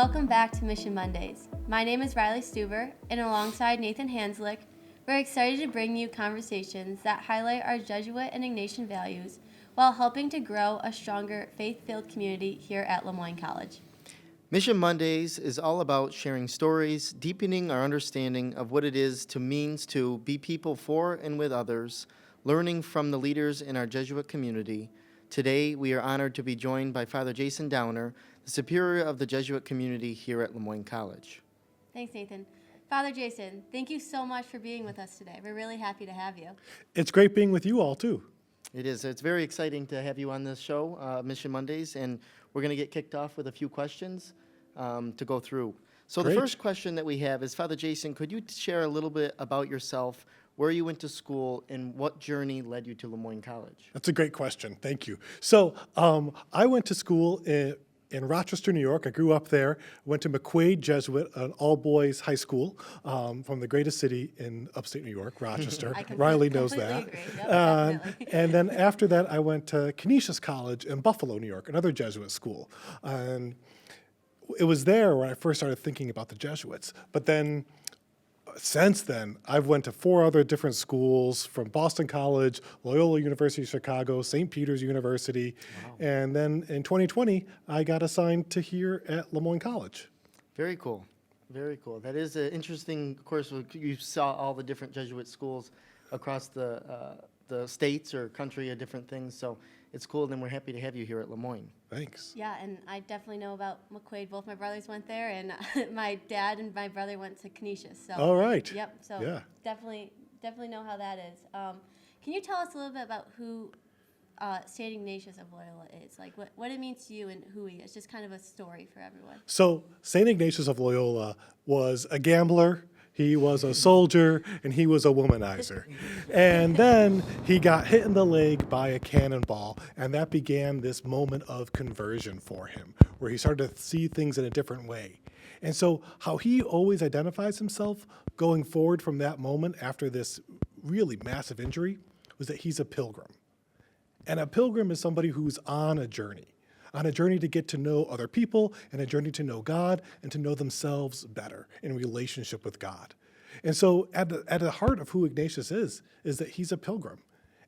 Welcome back to Mission Mondays. My name is Riley Stuber, and alongside Nathan Hanslick, we're excited to bring you conversations that highlight our Jesuit and Ignatian values while helping to grow a stronger faith-filled community here at Moyne College. Mission Mondays is all about sharing stories, deepening our understanding of what it means to be people for and with others, learning from the leaders in our Jesuit community. Today, we are honored to be joined by Father Jason Downer, the Superior of the Jesuit community here at Moyne College. Thanks, Nathan. Father Jason, thank you so much for being with us today. We're really happy to have you. It's great being with you all, too. It is. It's very exciting to have you on this show, Mission Mondays, and we're going to get kicked off with a few questions to go through. So Great. The first question that we have is, Father Jason, could you share a little bit about yourself, where you went to school, and what journey led you to Moyne College? That's a great question. Thank you. So I went to school in Rochester, New York. I grew up there. Went to McQuaid Jesuit, an all-boys high school from the greatest city in upstate New York, Rochester. Riley knows that. Agree. Yep, definitely. And then after that, I went to Canisius College in Buffalo, New York, another Jesuit school. And it was there when I first started thinking about the Jesuits. But then since then, I've went to 4 other different schools, from Boston College, Loyola University of Chicago, St. Peter's University, and then in 2020, I got assigned to here at Moyne College. Very cool. Very cool. That is interesting. Of course, you saw all the different Jesuit schools across the states or country of different things, so it's cool, and we're happy to have you here at Moyne. Thanks. Yeah, and I definitely know about McQuaid. Both my brothers went there, and my dad and my brother went to Canisius. So. All right. Yep. So Yeah. definitely know how that is. Can you tell us a little bit about who St. Ignatius of Loyola is? Like what it means to you and who he is? Just kind of a story for everyone. So St. Ignatius of Loyola was a gambler, he was a soldier, and he was a womanizer. And then he got hit in the leg by a cannonball, and that began this moment of conversion for him, where he started to see things in a different way. And so how he always identifies himself going forward from that moment after this really massive injury was that he's a pilgrim. And a pilgrim is somebody who's on a journey to get to know other people, and a journey to know God and to know themselves better in relationship with God. And so at the heart of who Ignatius is that he's a pilgrim.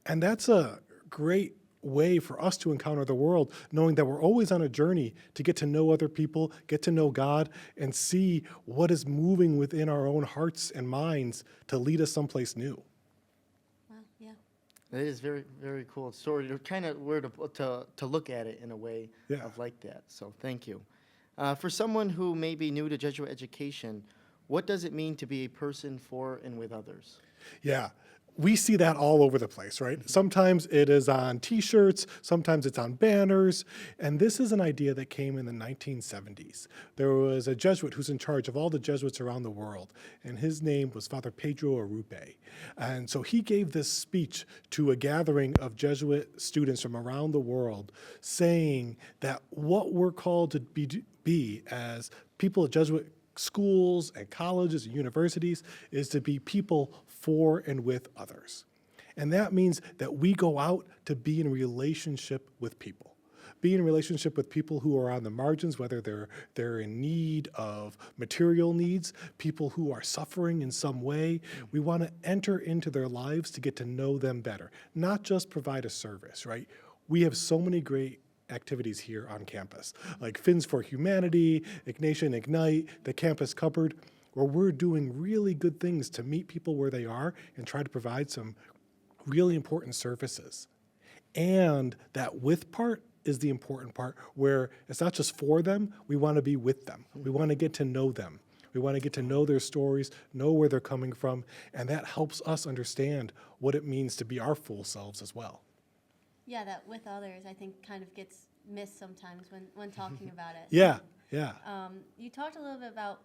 And that's a great way for us to encounter the world, knowing that we're always on a journey to get to know other people, get to know God, and see what is moving within our own hearts and minds to lead us someplace new. Wow. Yeah. It is very, very cool story. Kind of where to look at it in a way of like that. So thank you. For someone who may be new to Jesuit education, what does it mean to be a person for and with others? Yeah. We see that all over the place, right? Sometimes it is on T-shirts, sometimes it's on banners, and this is an idea that came in the 1970s. There was a Jesuit who's in charge of all the Jesuits around the world, and his name was Father Pedro Arrupe. And so he gave this speech to a gathering of Jesuit students from around the world, saying that what we're called to be as people at Jesuit schools and colleges and universities is to be people for and with others. And that means that we go out to be in relationship with people. Be in relationship with people who are on the margins, whether they're in need of material needs, people who are suffering in some way. We want to enter into their lives to get to know them better, not just provide a service, right? We have so many great activities here on campus, like Fins for Humanity, Ignatian Ignite, the Campus Cupboard, where we're doing really good things to meet people where they are and try to provide some really important services. And that with part is the important part, where it's not just for them, we want to be with them. We want to get to know them. We want to get to know their stories, know where they're coming from, and that helps us understand what it means to be our full selves as well. Yeah, that with others, I think, kind of gets missed sometimes when talking about it. Yeah. You talked a little bit about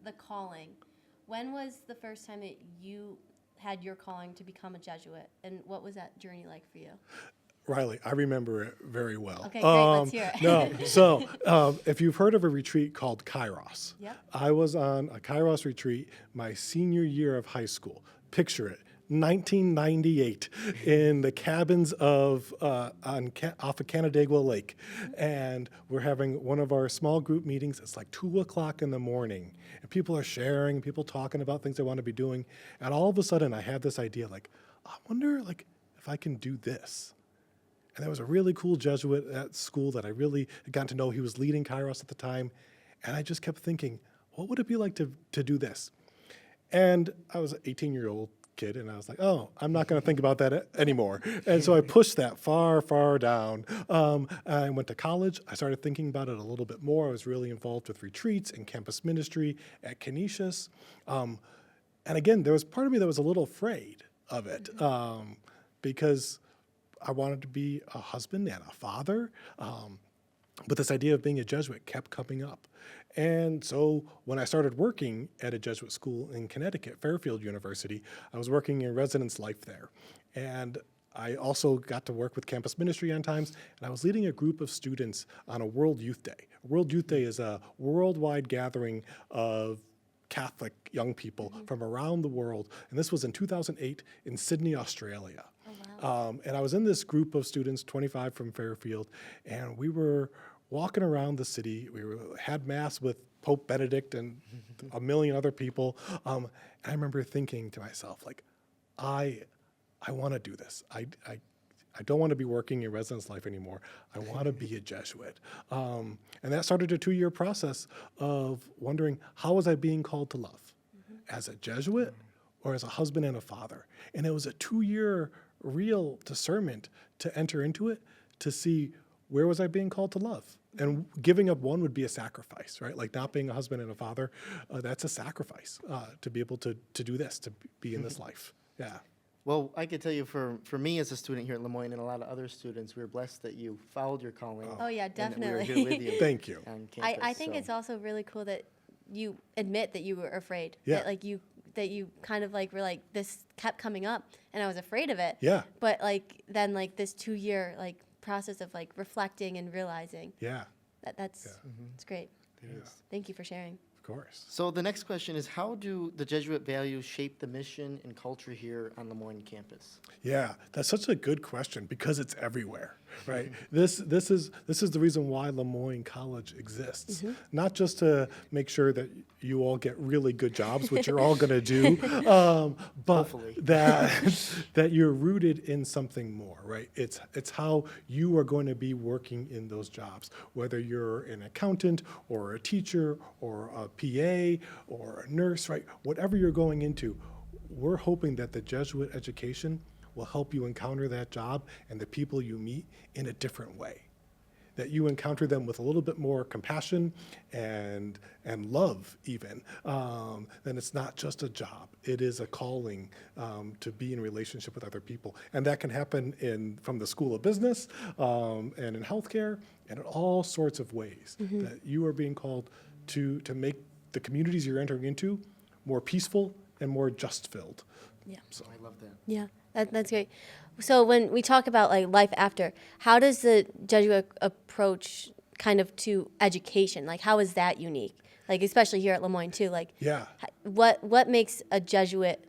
the calling. When was the first time that you had your calling to become a Jesuit, and what was that journey like for you? Riley, I remember it very well. Okay, great. Let's hear it. So if you've heard of a retreat called Kairos, Yep. I was on a Kairos retreat my senior year of high school. Picture it. 1998 in the cabins of off of Canandaigua Lake, and we're having one of our small group meetings. It's like 2 o'clock in the morning, and people are sharing, people talking about things they want to be doing, and all of a sudden I have this idea like, I wonder like if I can do this. And there was a really cool Jesuit at school that I really had gotten to know. He was leading Kairos at the time, and I just kept thinking, what would it be like to do this? And I was an 18-year-old kid, and I was like, oh, I'm not going to think about that anymore. And so I pushed that far, far down. I went to college. I started thinking about it a little bit more. I was really involved with retreats and campus ministry at Canisius. And again, there was part of me that was a little afraid of it because I wanted to be a husband and a father. But this idea of being a Jesuit kept coming up. And so when I started working at a Jesuit school in Connecticut, Fairfield University, I was working in residence life there. And I also got to work with campus ministry on times, and I was leading a group of students on a World Youth Day. World Youth Day is a worldwide gathering of Catholic young people from around the world. And this was in 2008 in Sydney, Australia. Oh, wow. And I was in this group of students, 25 from Fairfield, and we were walking around the city. We had Mass with Pope Benedict and a million other people. And I remember thinking to myself, like, I want to do this. I don't want to be working in residence life anymore. I want to be a Jesuit. And that started a 2-year process of wondering, how was I being called to love? As a Jesuit or as a husband and a father? And it was a 2-year real discernment to enter into it, to see where was I being called to love? And giving up one would be a sacrifice, right? Like not being a husband and a father, that's a sacrifice to be able to do this, to be in this life. Yeah. Well, I could tell you for me as a student here at Le Moyne and a lot of other students, we were blessed that you followed your calling. Oh, yeah, and that we were definitely. here with you Thank you. on campus, I think so. it's also really cool that you admit that you were afraid. Yeah. That you kind of like were like, this kept coming up and I was afraid of it. Yeah. But like then like this 2-year like process of like reflecting and realizing Yeah, that's it's great. it is. Thank you for sharing. Of course. So the next question is, how do the Jesuit values shape the mission and culture here on Le Moyne campus? Yeah, that's such a good question because it's everywhere, right? This is the reason why Le Moyne College exists. Not just to make sure that you all get really good jobs, which you're all going to do, but Hopefully. that you're rooted in something more, right? It's how you are going to be working in those jobs, whether you're an accountant or a teacher or a PA or a nurse, right? Whatever you're going into, we're hoping that the Jesuit education will help you encounter that job and the people you meet in a different way. That you encounter them with a little bit more compassion and love even. Then it's not just a job. It is a calling to be in relationship with other people. And that can happen from the School of Business and in healthcare and in all sorts of ways. That you are being called to make the communities you're entering into more peaceful and more just-filled. Yeah. So I love that. Yeah, that's great. So when we talk about like life after, how does the Jesuit approach kind of to education? Like how is that unique? Like especially here at Le Moyne too. Like yeah. what makes a Jesuit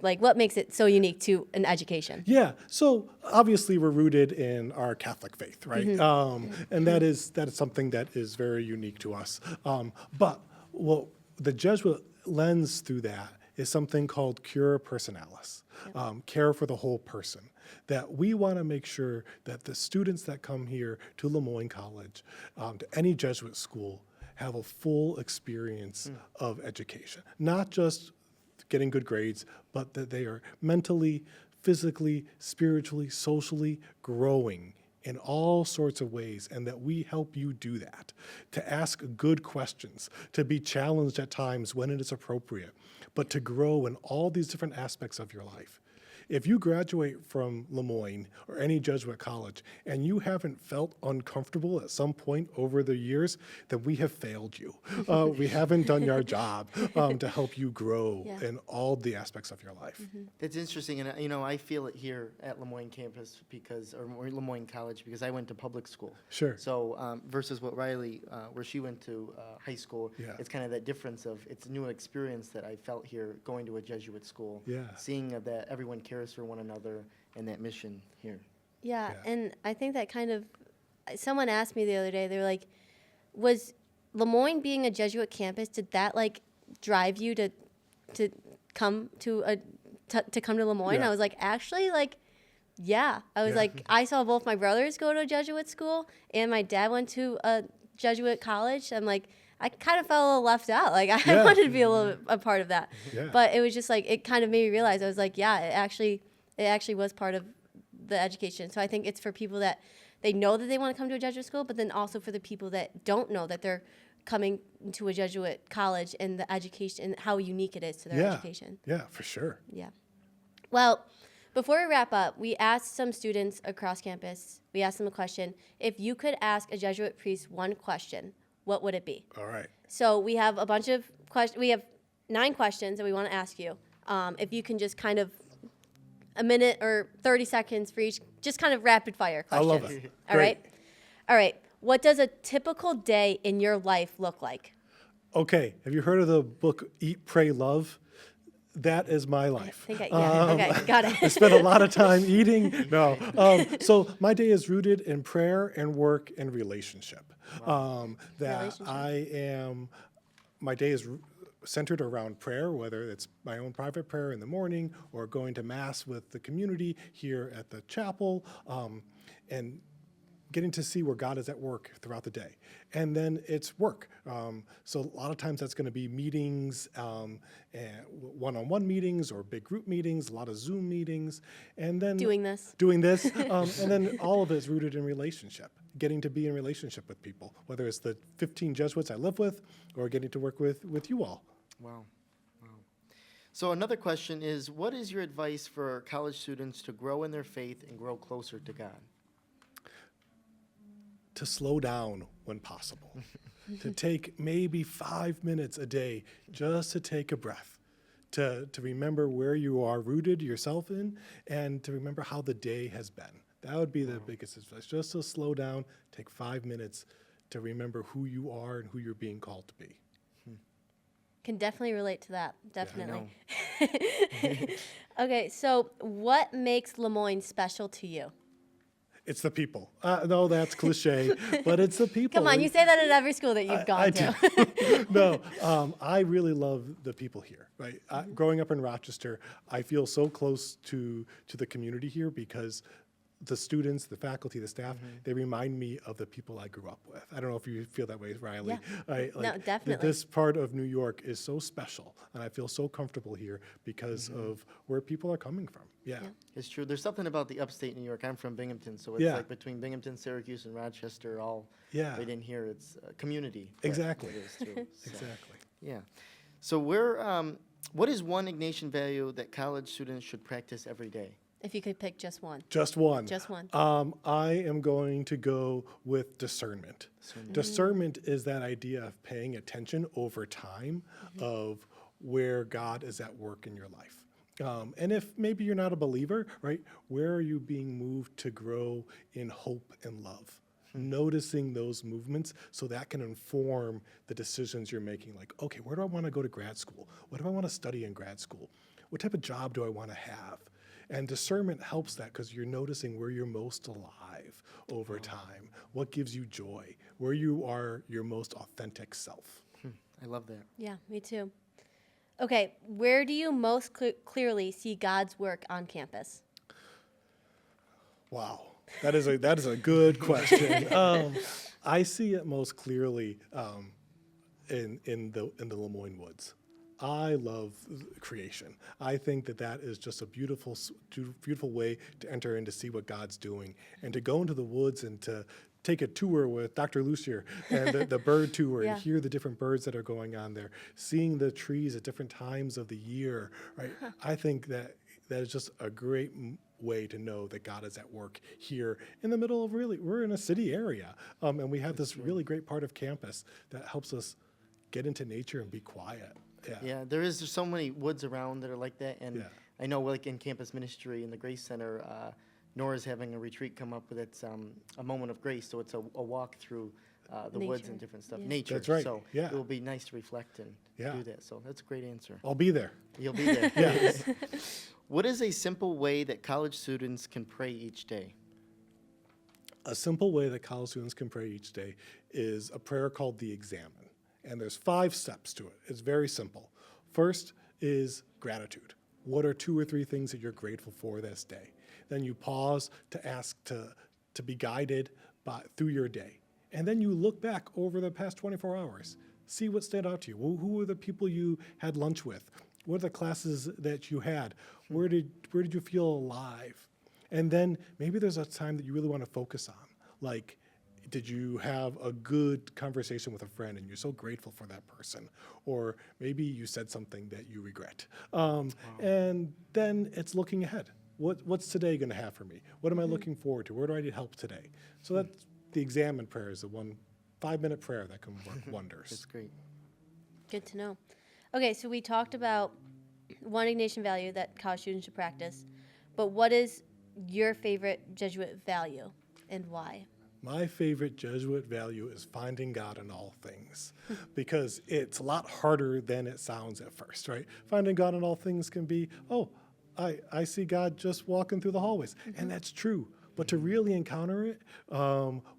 what makes it so unique to an education? Yeah, so obviously we're rooted in our Catholic faith, right? And that is something that is very unique to us. But what the Jesuit lens through that is something called cura personalis, care for the whole person. That we want to make sure that the students that come here to Le Moyne College, to any Jesuit school, have a full experience of education, not just getting good grades, but that they are mentally, physically, spiritually, socially growing in all sorts of ways, and that we help you do that, to ask good questions, to be challenged at times when it is appropriate, but to grow in all these different aspects of your life. If you graduate from Moyne or any Jesuit college and you haven't felt uncomfortable at some point over the years, then we have failed you. We haven't done our job to help you grow Yeah. in all the aspects of your life. It's interesting, and I feel it here at Moyne campus or Moyne College because I went to public school. Sure. So versus what Riley, where she went to high school, Yeah. it's kind of that difference of it's a new experience that I felt here going to a Jesuit school. Yeah. Seeing that everyone cares for one another and that mission here. Yeah, Yeah. and I think that kind of, someone asked me the other day, they were like, was Lemoyne being a Jesuit campus, did that like drive you to come to come to Lemoyne? Yeah. I was like, actually, like, yeah. I was Yeah. like, I saw both my brothers go to a Jesuit school and my dad went to a Jesuit college. I'm like, I kind of felt a little left out. Like, I Yeah. wanted to be a part of that. Yeah. But it was just like, it kind of made me realize, I was like, yeah, it actually was part of the education. So I think it's for people that they know that they want to come to a Jesuit school, but then also for the people that don't know that they're coming to a Jesuit college and the education and how unique it is to their Yeah. education. Yeah, for sure. Yeah. Well, before we wrap up, we asked some students across campus, we asked them a question. If you could ask a Jesuit priest one question, what would it be? All right. So we have a bunch of questions. We have 9 questions that we want to ask you. If you can just kind of a minute or 30 seconds for each, just kind of rapid fire I questions. love it. All right. All right. What does a typical day in your life look like? Okay, have you heard of the book Eat, Pray, Love? That is my life. Okay, got it. I spend a lot of time eating. No. So my day is rooted in prayer and work and relationship. Relationship. My day is centered around prayer, whether it's my own private prayer in the morning or going to Mass with the community here at the chapel, and getting to see where God is at work throughout the day. And then it's work. So a lot of times that's going to be meetings, and one-on-one meetings or big group meetings, a lot of Zoom meetings, and then Doing this. and then all of it is rooted in relationship, getting to be in relationship with people, whether it's the 15 Jesuits I live with or getting to work with you all. Wow. So another question is, what is your advice for college students to grow in their faith and grow closer to God? To slow down when possible, to take maybe 5 minutes a day just to take a breath, to remember where you are rooted yourself in, and to remember how the day has been. That would be the biggest advice, just to slow down, take 5 minutes to remember who you are and who you're being called to be. Can definitely relate to that. Definitely. know. Okay, so what makes Lemoyne special to you? It's the people. No, that's cliche, but it's the people. Come on, you say that at every school that you've gone I to. do. No, I really love the people here. Right, growing up in Rochester, I feel so close to the community here because the students, the faculty, the staff, they remind me of the people I grew up with. I don't know if you feel that way, Riley. Yeah. Right? No, definitely. This part of New York is so special, and I feel so comfortable here because of where people are coming from. Yeah. It's true. There's something about the upstate New York. I'm from Binghamton, so it's Yeah. like between Binghamton, Syracuse, and Rochester, all Yeah. right in here. It's a community. but Exactly. It is too. So, Exactly. Yeah. So what is one Ignatian value that college students should practice every day? If you could pick just one. Just one. Just one. I am going to go with discernment. Discernment is that idea of paying attention over time of where God is at work in your life. And if maybe you're not a believer, right, where are you being moved to grow in hope and love? Noticing those movements so that can inform the decisions you're making. Like, okay, where do I want to go to grad school? What do I want to study in grad school? What type of job do I want to have? And discernment helps that because you're noticing where you're most alive over time, what gives you joy, where you are your most authentic self. I love that. Yeah, me too. Okay, where do you most clearly see God's work on campus? Wow, that is a good question. I see it most clearly in the Lemoyne Woods. I love creation. I think that is just a beautiful way to enter in to see what God's doing and to go into the woods and to take a tour with Dr. Lucier and the bird tour Yeah. and hear the different birds that are going on there, seeing the trees at different times of the year, right? I think that that is just a great way to know that God is at work here in the middle of we're in a city area. And we have this really great part of campus that helps us get into nature and be quiet. Yeah, there's so many woods around that are like that. And I know like in campus ministry in the Grace Center, Nora's having a retreat come up with it's a moment of grace. So it's a walk through the woods and different stuff. Yeah. Nature. That's right. So Yeah. it will be nice to reflect and Yeah. do that. So that's a great answer. I'll be there. You'll be there. Yes. What is a simple way that college students can pray each day? A simple way that college students can pray each day is a prayer called the Examine. And there's 5 steps to it. It's very simple. First is gratitude. What are 2 or 3 things that you're grateful for this day? Then you pause to ask to be guided through your day. And then you look back over the past 24 hours. See what stood out to you. Who were the people you had lunch with? What are the classes that you had? Where did you feel alive? And then maybe there's a time that you really want to focus on. Like, did you have a good conversation with a friend and you're so grateful for that person? Or maybe you said something that you regret. And then it's looking ahead. What's today going to have for me? What am I looking forward to? Where do I need help today? So that's the Examine prayer is the 5-minute prayer that can work wonders. That's great. Good to know. Okay, so we talked about one Ignatian value that college students should practice, but what is your favorite Jesuit value and why? My favorite Jesuit value is finding God in all things, because it's a lot harder than it sounds at first, right? Finding God in all things can be, I see God just walking through the hallways, and that's true. But to really encounter it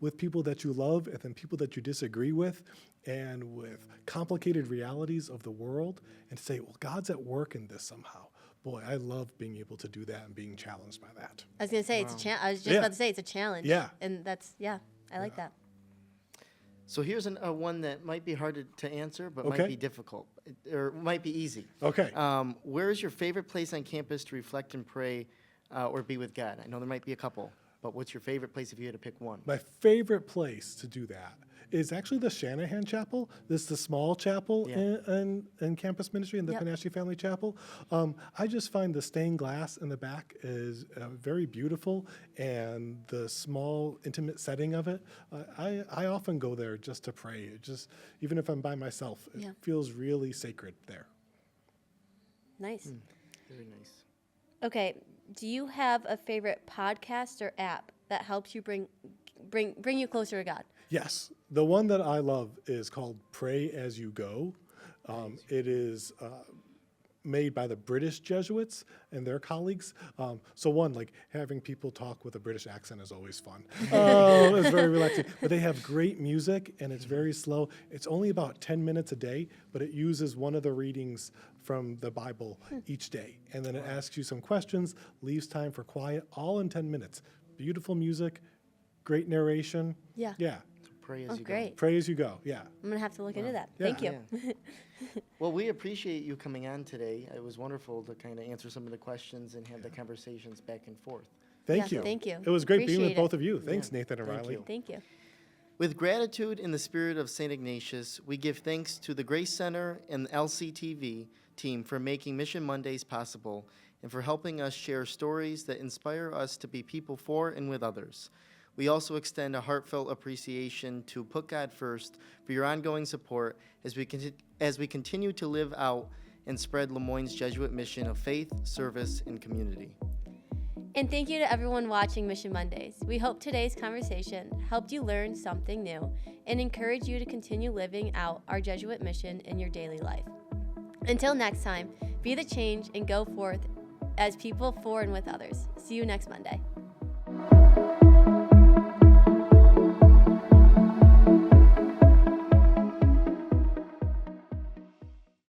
with people that you love and then people that you disagree with and with complicated realities of the world and to say, well, God's at work in this somehow. Boy, I love being able to do that and being challenged by that. I was going to say, I was just about to say, it's a challenge. Yeah. And that's, I like that. So here's one that might be hard to answer, but Okay. might be difficult, or might be easy. Okay. Where is your favorite place on campus to reflect and pray or be with God? I know there might be a couple, but what's your favorite place if you had to pick one? My favorite place to do that is actually the Shanahan Chapel. This is the small chapel in campus ministry in the Panache Family Chapel. I just find the stained glass in the back is very beautiful, and the small, intimate setting of it. I often go there just to pray. It just, even if I'm by myself, it feels really sacred there. Nice. Very nice. Okay, do you have a favorite podcast or app that helps you bring you closer to God? Yes. The one that I love is called Pray As You Go. It is made by the British Jesuits and their colleagues. So one, like having people talk with a British accent is always fun. It's very relaxing. But they have great music and it's very slow. It's only about 10 minutes a day, but it uses one of the readings from the Bible each day. And then it asks you some questions, leaves time for quiet, all in 10 minutes. Beautiful music, great narration. Yeah. Yeah. Pray as you Great. Pray as you go. Yeah. I'm going to have to look into that. Yeah. Thank you. go. Well, we appreciate you coming on today. It was wonderful to kind of answer some of the questions and have the conversations back and forth. Thank Yeah, you. thank you. It was great being with Appreciate both it. of you. Thanks, Yeah. Nathan and Thank Riley. you. Thank you. With gratitude in the spirit of St. Ignatius, we give thanks to the Grace Center and the LCTV team for making Mission Mondays possible and for helping us share stories that inspire us to be people for and with others. We also extend a heartfelt appreciation to Put God First for your ongoing support as we continue to live out and spread Lemoyne's Jesuit mission of faith, service, and community. And thank you to everyone watching Mission Mondays. We hope today's conversation helped you learn something new and encourage you to continue living out our Jesuit mission in your daily life. Until next time, be the change and go forth as people for and with others. See you next Monday.